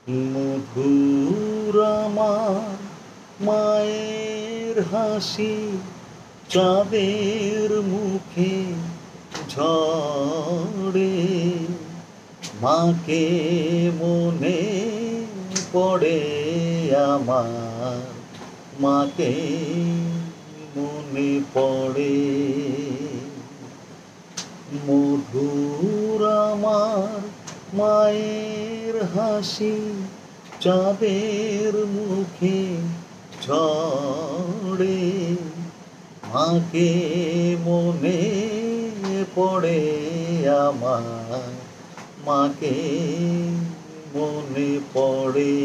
মধুর আমার মায়ের হাসি, চাঁদের মুখে ঝরে। মাকে মনে পড়ে আমার, মাকে মনে পড়ে। মধুর আমার মায়ের হাসি, চাঁদের মুখে ঝরে। মাকে মনে পড়ে আমার, মাকে মনে পড়ে।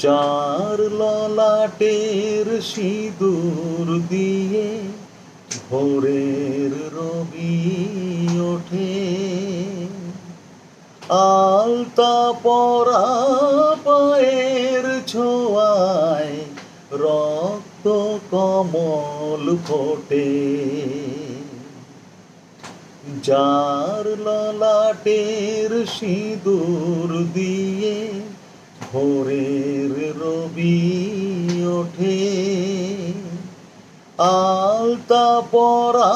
যার ললাটের সিঁদুর দিয়ে ভোরের রবি ওঠে, আলতা পরা পায়ের ছোঁয়ায় রক্ত কমল ফোটে। যার ললাটের সিঁদুর দিয়ে ভোরের রবি ওঠে, আলতা পরা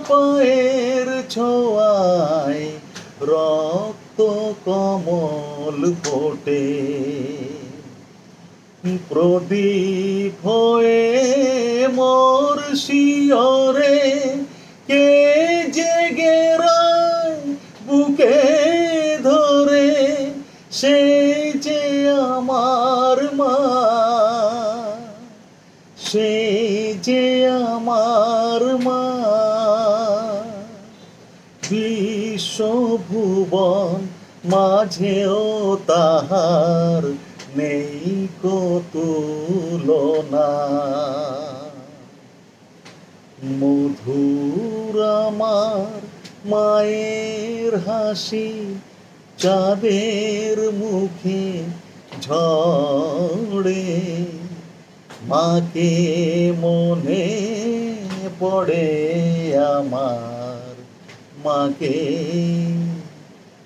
পায়ের ছোঁয়ায় রক্ত কমল ফোটে। প্রদীপ হয়ে মোর শিয়রে কে জেগে রায় বুকে ধরে, সেই যে আমার মা, সেই যে আমার মা। বিশ্বভুবন মাঝেও তাহার নেই কো তুলনা। মধুর আমার মায়ের হাসি, চাঁদের মুখে ঝরে। মাকে মনে পড়ে আমার, মাকে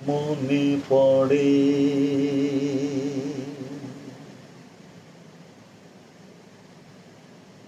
মনে পড়ে।